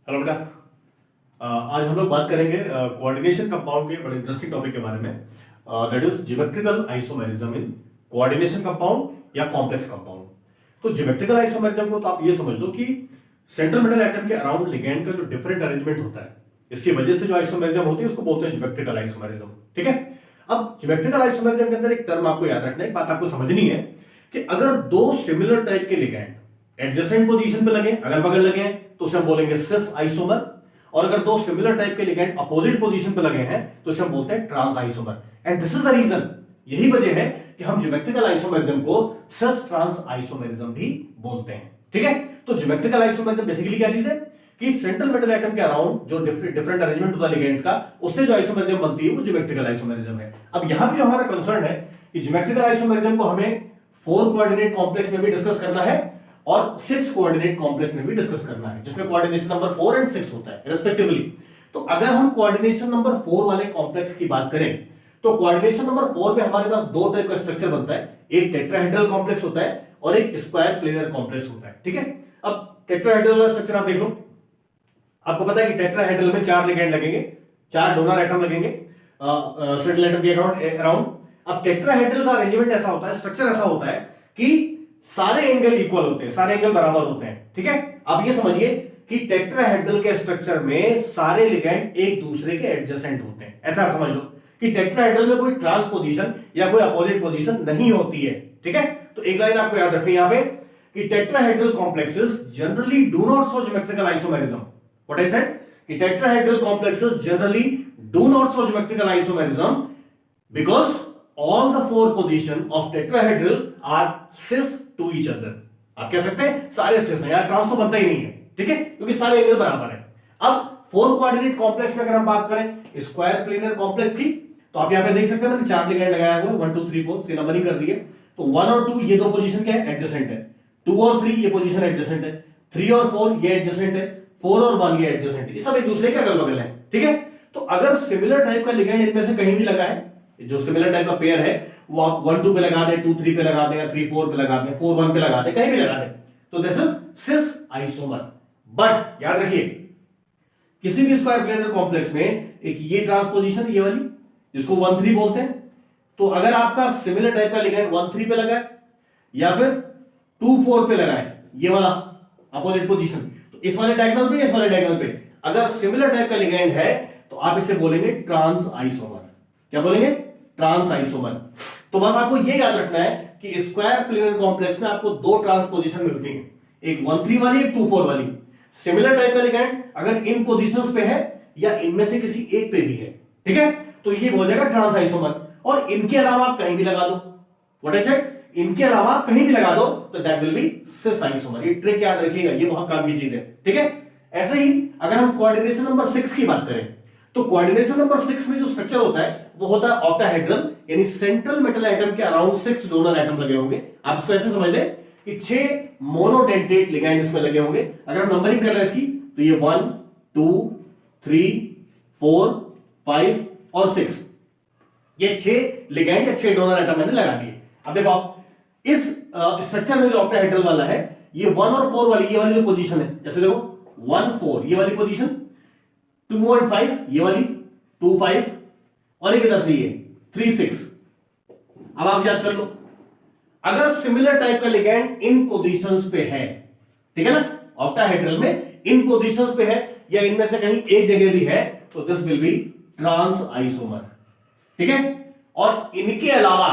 Hello बेटा। आज हम लोग बात करेंगे कोऑर्डिनेशन कंपाउंड के बड़े इंटरेस्टिंग टॉपिक के बारे में, that is geometrical isomerism in coordination compound या कॉम्प्लेक्स कंपाउंड। तो ज्योमेट्रिकल आइसोमेरिज्म को तो आप ये समझ लो कि सेंट्रल मेटल एटम के अराउंड लिगैंड का जो डिफरेंट अरेंजमेंट होता है, इसकी वजह से जो आइसोमेरिज्म होती है उसको बोलते हैं ज्योमेट्रिकल आइसोमेरिज्म। ठीक है। अब ज्योमेट्रिकल आइसोमेरिज्म के अंदर एक टर्म आपको याद रखना है, एक बात आपको समझनी है कि अगर दो सिमिलर टाइप के लिगैंड एडजेसेंट पोजीशन पे लगे, अगल बगल लगे हैं, तो उसे हम बोलेंगे सिस आइसोमर। और अगर दो सिमिलर टाइप के लिगैंड अपोजिट पोजीशन पे लगे हैं तो इसे हम बोलते हैं trans isomer. And this is the reason, यही वजह है कि हम ज्योमेट्रिकल आइसोमेरिज्म को सिस ट्रांस आइसोमेरिज्म भी बोलते हैं। ठीक है। तो ज्योमेट्रिकल आइसोमेरिज्म बेसिकली क्या चीज है कि सेंट्रल मेटल एटम के अराउंड जो डिफरेंट अरेंजमेंट होता है लिगेंड्स का, उससे जो आइसोमेरिज्म बनती है वो ज्योमेट्रिकल आइसोमेरिज्म है। अब यहां पे जो हमारा कंसर्न है कि ज्योमेट्रिकल आइसोमेरिज्म को हमें 4 कोऑर्डिनेट कॉम्प्लेक्स में भी डिस्कस करना है और 6 कोऑर्डिनेट कॉम्प्लेक्स में भी डिस्कस करना है, जिसमें कोऑर्डिनेशन नंबर 4 एंड 6 होता है रिस्पेक्टिवली। तो अगर हम कोऑर्डिनेशन नंबर 4 वाले कॉम्प्लेक्स की बात करें तो कोऑर्डिनेशन नंबर 4 में हमारे पास दो टाइप का स्ट्रक्चर बनता है, एक टेट्राहेड्रल कॉम्प्लेक्स होता है और एक स्क्वायर प्लेनर कॉम्प्लेक्स होता है। ठीक है। अब टेट्राहेड्रल वाला स्ट्रक्चर आप देख लो, आपको पता है कि टेट्राहेड्रल में 4 लिगैंड लगेंगे, 4 डोनर एटम लगेंगे सेंट्रल एटम के अराउंड। अब टेट्राहेड्रल का अरेंजमेंट ऐसा होता है, स्ट्रक्चर ऐसा होता है कि सारे एंगल इक्वल होते हैं, सारे एंगल बराबर होते हैं। ठीक है। आप ये समझिए कि टेट्राहेड्रल के स्ट्रक्चर में सारे लिगैंड एक दूसरे के एडजेसेंट होते हैं। ऐसा आप समझ लो कि टेट्राहेड्रल में कोई ट्रांसपोजिशन या कोई अपोजिट पोजीशन नहीं होती है। ठीक है। तो एक लाइन आपको याद रखनी है यहां पे कि tetrahedral complexes generally do not show geometrical isomerism. What I said कि tetrahedral complexes generally do not show geometrical isomerism because all the 4 position of tetrahedral are cis to each other। आप कह सकते हैं सारे cis हैं, यार trans तो बनता ही नहीं है। ठीक है, क्योंकि सारे एंगल बराबर है। अब 4 कोऑर्डिनेट कॉम्प्लेक्स में अगर हम बात करें स्क्वायर प्लेनर कॉम्प्लेक्स की, तो आप यहां पे देख सकते हैं मैंने 4 लिगैंड लगाया हुआ है, 1 2 3 4 से नंबरिंग कर दी है। तो 1 और 2 ये दो पोजीशन क्या है, एडजेसेंट है। 2 और 3 ये पोजीशन एडजेसेंट है। 3 और 4 ये एडजेसेंट है। 4 और 1 ये एडजेसेंट है। ये सब एक दूसरे के अगल बगल है। ठीक है। तो अगर सिमिलर टाइप का लिगैंड इनमें से कहीं भी लगा है, जो सिमिलर टाइप का पेयर है, वो आप 1 2 पे लगा दें, 2 3 पे लगा दें, या 3 4 पे लगा दें, 4 1 पे लगा दें, कहीं भी लगा दें, तो this is cis isomer. But याद रखिए किसी भी स्क्वायर प्लेनर कॉम्प्लेक्स में एक ये ट्रांसपोजिशन ये वाली जिसको 1 3 बोलते हैं, तो अगर आपका सिमिलर टाइप का लिगैंड 1 3 पे लगा है या फिर 2 4 पे लगा है, ये वाला अपोजिट पोजीशन, तो इस वाले डायगोनल पे, इस वाले डायगोनल पे अगर सिमिलर टाइप का लिगैंड है तो आप इसे बोलेंगे ट्रांस आइसोमर। क्या बोलेंगे? Trans isomer. तो बस आपको ये याद रखना है कि स्क्वायर प्लेनर कॉम्प्लेक्स में आपको दो ट्रांसपोजिशन मिलती हैं, एक 1 3 वाली, एक 2 4 वाली। सिमिलर टाइप का लिगैंड अगर इन पोजीशंस पे है या इनमें से किसी एक पे भी है, ठीक है, तो ये हो जाएगा ट्रांस आइसोमर। और इनके अलावा आप कहीं भी लगा दो, व्हाट आई सेड, इनके अलावा आप कहीं भी लगा दो तो that will be cis isomer. ये ट्रिक याद रखिएगा, ये बहुत काम की चीज है। ठीक है। ऐसे ही अगर हम कोऑर्डिनेशन नंबर 6 की बात करें तो कोऑर्डिनेशन नंबर 6 में जो स्ट्रक्चर होता है वो होता है ऑक्टाहेड्रल, यानी सेंट्रल मेटल एटम के अराउंड 6 डोनर एटम लगे होंगे। आप इसको ऐसे समझ लें कि 6 मोनोडेंटेट लिगैंड इसमें लगे होंगे। अगर हम नंबरिंग कर रहे हैं इसकी तो ये 1 2 3 4 5 और 6, ये 6 लिगैंड या 6 डोनर एटम मैंने लगा दिए। अब देखो आप इस स्ट्रक्चर में जो ऑक्टाहेड्रल वाला है, ये 1 और 4 वाली ये वाली जो पोजीशन है, जैसे देखो 1 4 ये वाली पोजीशन, 2 और 5 ये वाली, 2 5 और एक इधर से ये 3 6। अब आप याद कर लो, अगर सिमिलर टाइप का लिगैंड इन पोजीशंस पे है, ठीक है ना, ऑक्टाहेड्रल में इन पोजीशंस पे है या इनमें से कहीं एक जगह भी है, तो this will be trans isomer. ठीक है। और इनके अलावा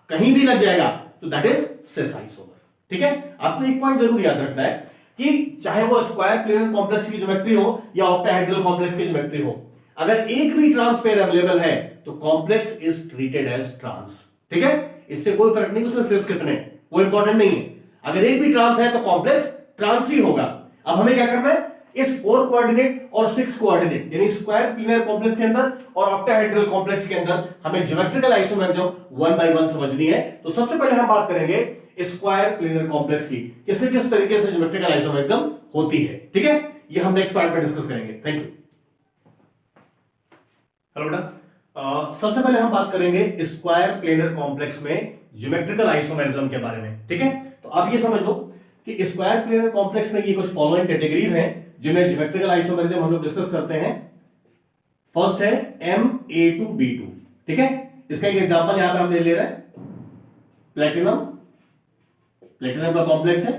कहीं भी लग जाएगा तो दैट इज सिस आइसोमर। ठीक है। आपको एक पॉइंट जरूर याद रखना है कि चाहे वो स्क्वायर प्लेनर कॉम्प्लेक्स की ज्योमेट्री हो या ऑक्टाहेड्रल कॉम्प्लेक्स की ज्योमेट्री हो, अगर एक भी ट्रांस पेयर अवेलेबल है तो complex is treated as trans. ठीक है। इससे कोई फर्क नहीं उसमें सिस कितने, वो इंपॉर्टेंट नहीं है। अगर एक भी ट्रांस है तो कॉम्प्लेक्स ट्रांस ही होगा। अब हमें क्या करना है, इस 4 कोऑर्डिनेट और 6 कोऑर्डिनेट यानी स्क्वायर प्लेनर कॉम्प्लेक्स के अंदर और ऑक्टाहेड्रल कॉम्प्लेक्स के अंदर हमें ज्योमेट्रिकल आइसोमेरिज्म 1 बाय 1 समझनी है। तो सबसे पहले हम बात करेंगे स्क्वायर प्लेनर कॉम्प्लेक्स की, किसमें किस तरीके से ज्योमेट्रिकल आइसोमेरिज्म होती है। ठीक है। ये हम नेक्स्ट पार्ट में डिस्कस करेंगे। Thank you. हेलो बेटा, सबसे पहले हम बात करेंगे स्क्वायर प्लेनर कॉम्प्लेक्स में ज्योमेट्रिकल आइसोमेरिज्म के बारे में। ठीक है। तो आप ये समझ लो कि स्क्वायर प्लेनर कॉम्प्लेक्स में ये कुछ फॉलोइंग कैटेगरीज हैं जिन्हें ज्योमेट्रिकल आइसोमेरिज्म हम लोग डिस्कस करते हैं। फर्स्ट है MA2B2, ठीक है। इसका एक एग्जांपल यहां पे हम ले रहे हैं, प्लेटिनम, प्लेटिनम का कॉम्प्लेक्स है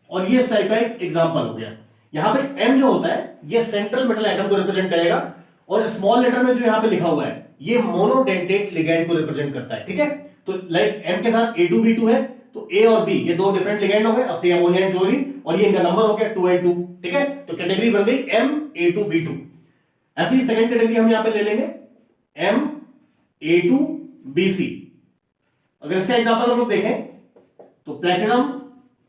और ये इस टाइप का एक एग्जांपल हो गया। यहां पे M जो होता है ये सेंट्रल मेटल एटम को रिप्रेजेंट करेगा और स्मॉल लेटर में जो यहां पे लिखा हुआ है ये मोनोडेंटेट लिगैंड को रिप्रेजेंट करता है, ठीक है। तो लाइक M के साथ A2B2 है तो A और B ये दो डिफरेंट लिगैंड हो गए, अब से अमोनिया एंड क्लोरीन, और ये इनका नंबर हो गया 2 and 2, ठीक है। तो कैटेगरी बन गई MA2B2। ऐसी सेकंड कैटेगरी हम यहां पे ले लेंगे MA2BC। अगर इसका एग्जांपल हम लोग देखें तो प्लेटिनम,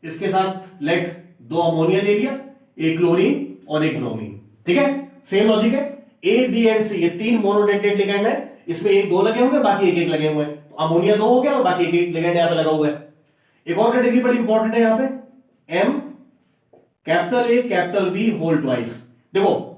इसके साथ लेट दो अमोनिया ले लिया, एक क्लोरीन और एक ब्रोमीन, ठीक है। सेम लॉजिक है, A, B एंड C ये तीन मोनोडेंटेट लिगैंड है, इसमें एक दो लगे होंगे बाकी एक एक लगे हुए हैं, तो अमोनिया दो हो गया और बाकी एक एक लिगैंड यहां पे लगा हुआ है। एक और कैटेगरी बड़ी इंपॉर्टेंट है यहां पे, M capital A capital B whole twice. देखो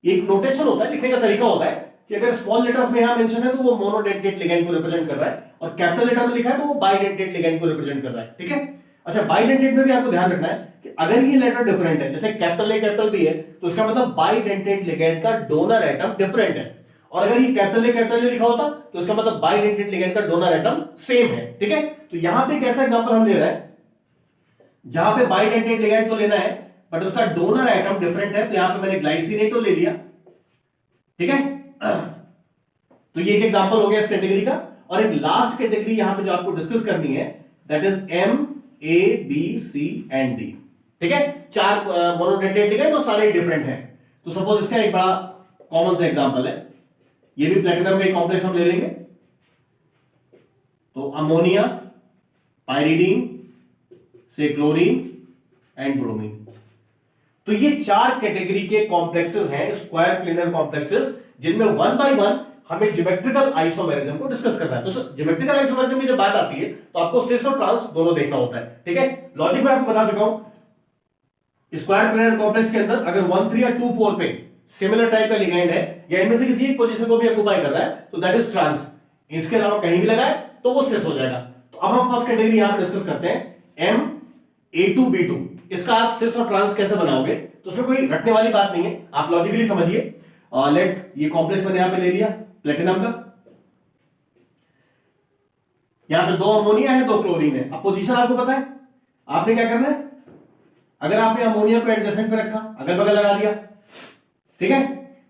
एक नोटेशन होता है, लिखने का तरीका होता है कि अगर स्मॉल लेटर्स में यहां मेंशन है तो वो मोनोडेंटेट लिगैंड को रिप्रेजेंट कर रहा है और कैपिटल लेटर में लिखा है तो वो बाइडेंटेट लिगैंड को रिप्रेजेंट कर रहा है, ठीक है। अच्छा, बाइडेंटेट में भी आपको ध्यान रखना है कि अगर ये लेटर डिफरेंट है, जैसे कैपिटल A कैपिटल B है, तो इसका मतलब बाइडेंटेट लिगैंड का डोनर एटम डिफरेंट है, और अगर ये कैपिटल A कैपिटल A लिखा होता तो इसका मतलब बाइडेंटेट लिगैंड का डोनर एटम सेम है, ठीक है। तो यहां पे एक ऐसा एग्जांपल हम ले रहे हैं जहां पे बाइडेंटेट लिगैंड तो लेना है बट उसका डोनर एटम डिफरेंट है, तो यहां पे मैंने ग्लाइसिनेटो ले लिया, ठीक है। तो ये एक एग्जांपल हो गया इस कैटेगरी का। और एक लास्ट कैटेगरी यहां पे जो आपको डिस्कस करनी है that is MABC and D, ठीक है। चार मोनोडेंटेट लिगैंड तो सारे ही डिफरेंट हैं। तो सपोज इसका एक बड़ा कॉमन सा एग्जांपल है, ये भी प्लेटिनम का एक कॉम्प्लेक्स हम ले लेंगे, तो अमोनिया, पाइरिडीन से क्लोरीन एंड ब्रोमीन। तो ये चार कैटेगरी के कॉम्प्लेक्सेस हैं, स्क्वायर प्लेनर कॉम्प्लेक्सेस, जिनमें वन बाय वन हमें ज्योमेट्रिकल आइसोमेरिज्म को डिस्कस करना है। तो ज्योमेट्रिकल आइसोमेरिज्म में जब बात आती है तो आपको सिस और ट्रांस दोनों देखना होता है, ठीक है। लॉजिक में आपको बता चुका हूं, स्क्वायर प्लेनर कॉम्प्लेक्स के अंदर अगर 1, 3 या 2, 4 पे सिमिलर टाइप का लिगैंड है या इनमें से किसी एक पोजीशन को भी ऑक्युपाई कर रहा है तो दैट इज ट्रांस। इसके अलावा कहीं भी लगा है तो वो सिस हो जाएगा। तो अब हम फर्स्ट कैटेगरी यहां पे डिस्कस करते हैं MA2B2। इसका आप सिस और ट्रांस कैसे बनाओगे, तो उसमें कोई रटने वाली बात नहीं है, आप लॉजिकली समझिए। लेट ये कॉम्प्लेक्स मैंने यहां पे ले लिया प्लेटिनम का, यहां पे दो अमोनिया है दो क्लोरीन है। अब पोजीशन आपको पता है, आपने क्या करना है, अगर आपने अमोनिया को एडजेसेंट पे रखा, अगल बगल लगा दिया, ठीक है,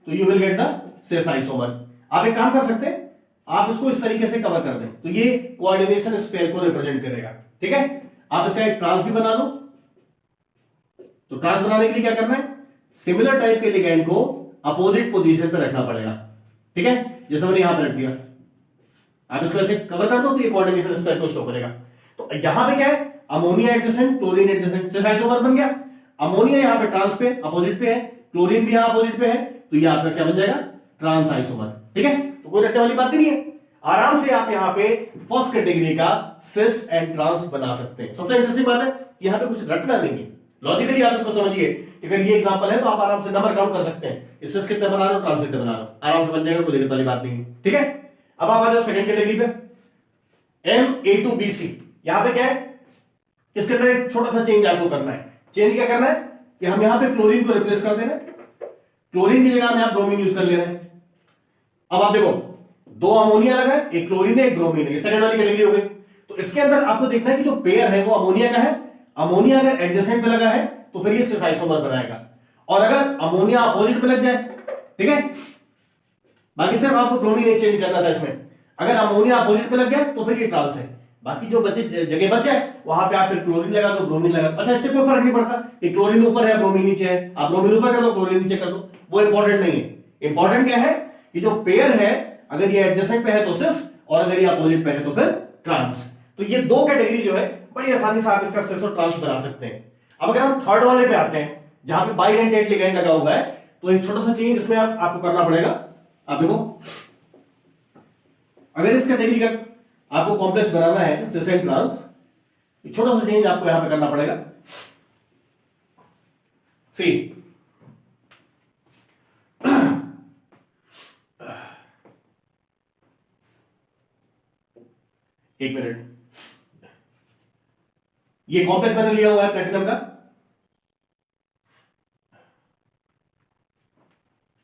तो you will get the cis isomer. आप एक काम कर सकते हैं, आप इसको इस तरीके से कवर कर दें तो ये कोऑर्डिनेशन स्फीयर को रिप्रेजेंट करेगा, ठीक है। आप इसका एक ट्रांस भी बना लो। तो ट्रांस बनाने के लिए क्या करना है, सिमिलर टाइप के लिगैंड को अपोजिट पोजीशन पे रखना पड़ेगा, ठीक है। जैसे मैंने यहां पे रख दिया, आप इसको ऐसे कवर कर दो तो ये कोऑर्डिनेशन स्फीयर को शो करेगा। तो यहां पे क्या है, ammonia adjacent chlorine adjacent, cis isomer बन गया। अमोनिया यहां पे ट्रांस पे अपोजिट पे है, क्लोरीन भी यहां अपोजिट पे है, तो ये आपका क्या बन जाएगा, ट्रांस आइसोमर, ठीक है। तो कोई रटने वाली बात ही नहीं है, आराम से आप यहां पे फर्स्ट कैटेगरी का सिस एंड ट्रांस बना सकते हैं। सबसे इंटरेस्टिंग बात है यहां पे कुछ रटना नहीं है, लॉजिकली आप इसको समझिए। अगर ये एग्जांपल है तो आप आराम से नंबर काउंट कर सकते हैं, इससे कितने बना रहे हो, ट्रांस कितने बना रहे हो, आराम से बन जाएगा, कोई दिक्कत वाली बात नहीं है, ठीक है। अब आप आ जाओ सेकंड कैटेगरी पे, MA2BC। यहां पे क्या है, इसके अंदर एक छोटा सा चेंज आपको करना है। चेंज क्या करना है कि हम यहां पे क्लोरीन को रिप्लेस कर देना, क्लोरीन की जगह हम यहां ब्रोमीन यूज कर ले रहे हैं। अब आप देखो दो अमोनिया लगा है, एक क्लोरीन है एक ब्रोमीन है, ये सेकंड वाली कैटेगरी हो गई। तो इसके अंदर आपको देखना है कि जो पेयर है वो अमोनिया का है, अमोनिया अगर एडजेसेंट पे लगा है तो फिर ये सिस आइसोमर बनाएगा, और अगर अमोनिया अपोजिट पे लग जाए, ठीक है, बाकी सिर्फ आपको ब्रोमीन एक चेंज करना था इसमें, अगर अमोनिया अपोजिट पे लग गया तो फिर ये ट्रांस है, बाकी जो बचे जगह बचे वहां पे आप फिर क्लोरीन लगा दो ब्रोमीन लगा दो। अच्छा, इससे कोई फर्क नहीं पड़ता कि क्लोरीन ऊपर है ब्रोमीन नीचे है, आप ब्रोमीन ऊपर कर दो क्लोरीन नीचे कर दो, वो इंपॉर्टेंट नहीं है। इंपॉर्टेंट क्या है कि जो पेयर है अगर ये एडजेसेंट पे है तो सिस, और अगर ये अपोजिट पे है तो फिर ट्रांस। तो ये दो कैटेगरी जो है बड़ी आसानी से आप इसका सिस और ट्रांस बना सकते हैं। अब अगर हम थर्ड वाले पे आते हैं जहां पे बाइडेंटेट लिगैंड लगा हुआ है, तो एक छोटा सा चेंज इसमें आपको करना पड़ेगा। आप देखो अगर इस कैटेगरी का आपको कॉम्प्लेक्स बनाना है सिस एंड ट्रांस, एक छोटा सा चेंज आपको यहां पे करना पड़ेगा। सी एक मिनट, ये कॉम्प्लेक्स मैंने लिया हुआ है प्लेटिनम का,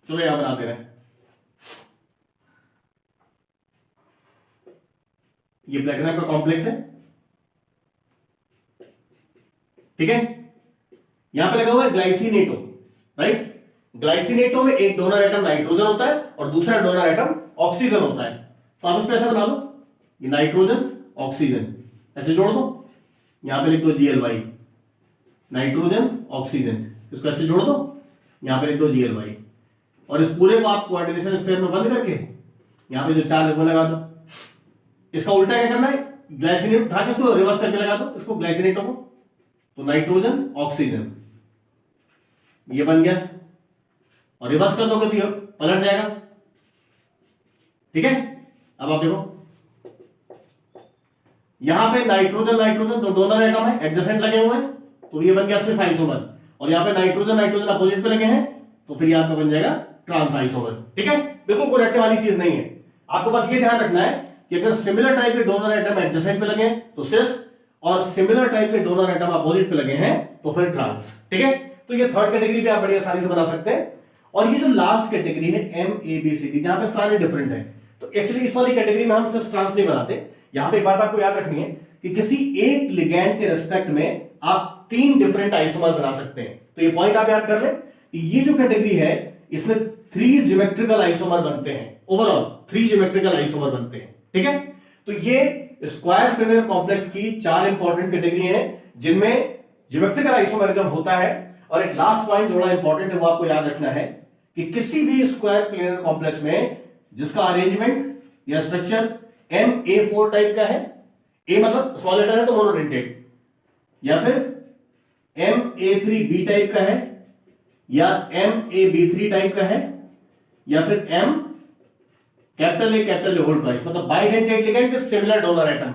चलो यहां बना दे रहे हैं, ये प्लेटिनम का कॉम्प्लेक्स है, ठीक है। यहां पे लगा हुआ है ग्लाइसिनेटो, राइट। ग्लाइसिनेटो में एक डोनर एटम नाइट्रोजन होता है और दूसरा डोनर एटम ऑक्सीजन होता है। तो आप इसको ऐसा बना लो, ये नाइट्रोजन ऑक्सीजन ऐसे जोड़ दो, यहां पे लिख दो Gly, नाइट्रोजन ऑक्सीजन, इसको ऐसे जोड़ दो, यहां पे लिख दो Gly, और इस पूरे को आप कोऑर्डिनेशन स्फीयर में बंद करके यहां पे जो चार वो लगा दो। इसका उल्टा क्या करना है, ग्लाइसिनेट उठा के इसको रिवर्स करके लगा दो, इसको ग्लाइसिनेटो को, तो नाइट्रोजन ऑक्सीजन ये बन गया, और रिवर्स कर दोगे तो ये पलट जाएगा, ठीक है। अब आप देखो यहां पे नाइट्रोजन नाइट्रोजन दो डोनर एटम है, एडजेसेंट लगे हुए हैं, तो ये बन गया सिस आइसोमर, और यहां पे नाइट्रोजन नाइट्रोजन अपोजिट पे लगे हैं, तो फिर यहां पे बन जाएगा ट्रांस आइसोमर, ठीक है। देखो कोई रटने वाली चीज नहीं है, आपको बस ये ध्यान रखना है कि अगर सिमिलर टाइप के डोनर एटम एडजेसेंट पे लगे हैं तो सिस, और सिमिलर टाइप के डोनर एटम अपोजिट पे लगे हैं तो फिर ट्रांस, ठीक है। तो ये थर्ड कैटेगरी भी आप बड़ी आसानी से बना सकते हैं। और ये जो लास्ट कैटेगरी है MABCD, जहां पे सारे डिफरेंट है, तो एक्चुअली इस वाली कैटेगरी में हम सिर्फ ट्रांस नहीं बनाते। यहां पे एक बात आपको याद रखनी है कि किसी एक लिगैंड के रिस्पेक्ट में आप 3 डिफरेंट आइसोमर बना सकते हैं। तो ये पॉइंट आप याद कर लें, ये जो कैटेगरी है इसमें 3 ज्योमेट्रिकल आइसोमर बनते हैं, ओवरऑल 3 ज्योमेट्रिकल आइसोमर बनते हैं, ठीक है। तो ये स्क्वायर प्लेनर कॉम्प्लेक्स की 4 इंपॉर्टेंट कैटेगरी हैं जिनमें ज्योमेट्रिकल आइसोमेरिज्म होता है। और एक लास्ट पॉइंट जो बड़ा इंपॉर्टेंट है वो आपको याद रखना है कि किसी भी स्क्वायर प्लेनर कॉम्प्लेक्स में जिसका अरेंजमेंट या स्ट्रक्चर MA4 टाइप का है, ए मतलब स्मॉल लेटर है तो मोनोडेंटेड, या फिर MA3B टाइप का है, या MAB3 टाइप का है, या फिर M capital A whole twice, मतलब bidentate ligand with similar donor atom.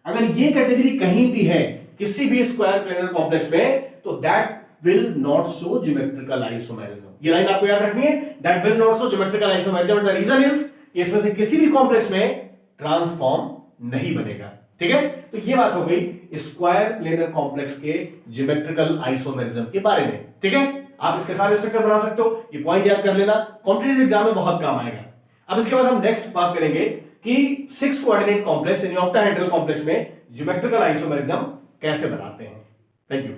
अगर ये कैटेगरी कहीं भी है किसी भी स्क्वायर प्लेनर कॉम्प्लेक्स में, तो that will not show geometrical isomerism. ये लाइन आपको याद रखनी है, that will not show geometrical isomerism, and the reason is कि इसमें से किसी भी कॉम्प्लेक्स में ट्रांसफॉर्म नहीं बनेगा, ठीक है। तो ये बात हो गई स्क्वायर प्लेनर कॉम्प्लेक्स के ज्योमेट्रिकल आइसोमेरिज्म के बारे में, ठीक है। आप इसके सारे स्ट्रक्चर बना सकते हो, ये पॉइंट याद कर लेना, कॉम्पिटिटिव एग्जाम में बहुत काम आएगा। अब इसके बाद हम नेक्स्ट बात करेंगे कि 6 कोऑर्डिनेट कॉम्प्लेक्स यानी ऑक्टाहेड्रल कॉम्प्लेक्स में ज्योमेट्रिकल आइसोमेरिज्म कैसे बनाते हैं। Thank you.